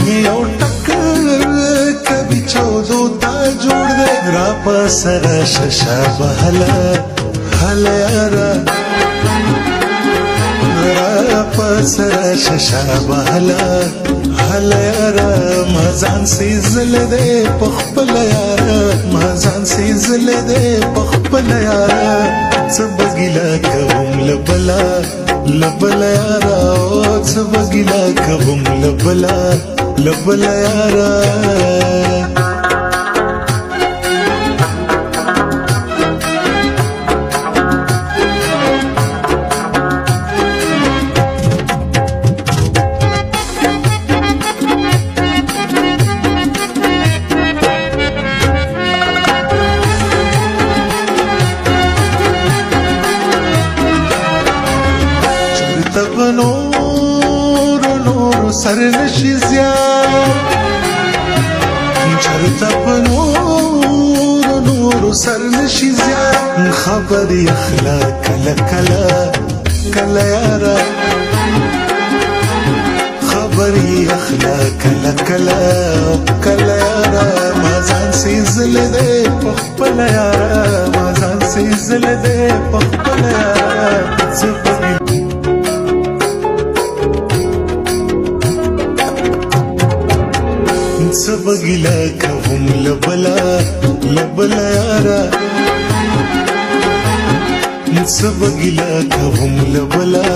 یو ټکر کبي چودو تا جوړ دے را پسر ششا بهلا هلا یارا را پسر ششا بهلا هلا یارا مازان سیزل دے پخپل یارا مازان سیزل دے پخپل یارا سبګیلا کوم لبلا لبلا یارا سبګیلا کوم لبلا لبلا یارا تب نور نور سر نشي زیار چرته په نور نور سر نشي زیار خبري اخلاق کلا کلا کلا یارا خبري اخلاق کلا کلا کلا یارا مازان سيزل دے پخپل یارا مازان سيزل دے پخپل یارا سبګیلا کوم لبلا لبلا یارا سبګیلا کوم لبلا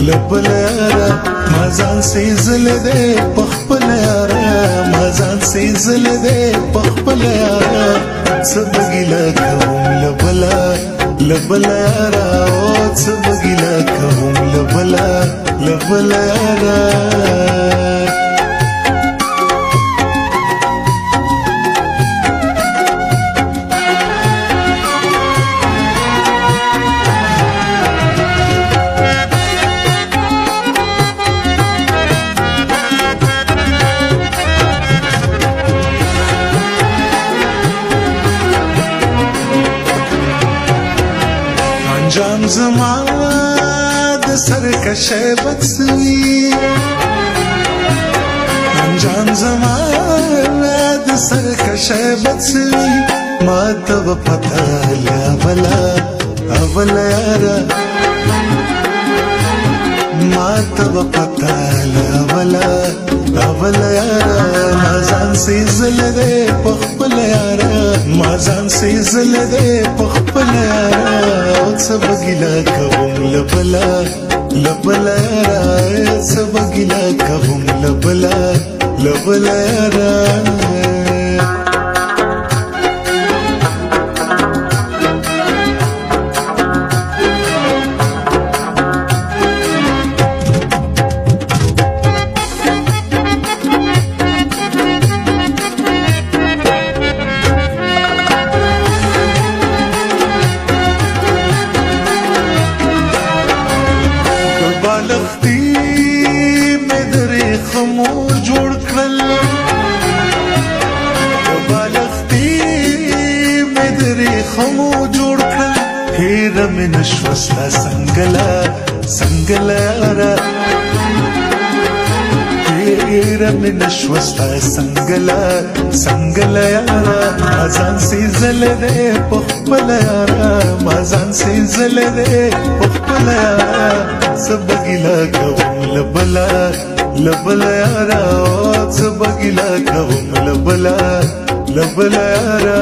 لبلا یارا مازان سيزل دے پخپل یارا مازان سيزل دے پخپل یارا سبګیلا کوم لبلا لبلا یارا سبګیلا کوم لبلا لبلا یارا انجام زما د سرکشه بکسوي انجام زما د سرکشه بکسوي ما ته پتا لا بلا اولا یارا ما ته پتا لا بلا اولا یارا مازان سيزل دے پخپل یارا مازان سيزل دے پخپل یارا سبګیلا کوم لبلا لبلا یارا سبګیلا کوم لبلا لبلا یارا بالښتي مې درې خمو جوړ کړل بالښتي مې درې خمو جوړ کړل هېر مې نشوه ستا څنګله څنګله یاره هېر مې نشوه ستا څنګله څنګله یاره مازان سيزل دې پخپل یاره مازان سيزل دې پخپل یاره سبګیلا کوم لبلا لبلا یارا سبګیلا کوم لبلا لبلا یارا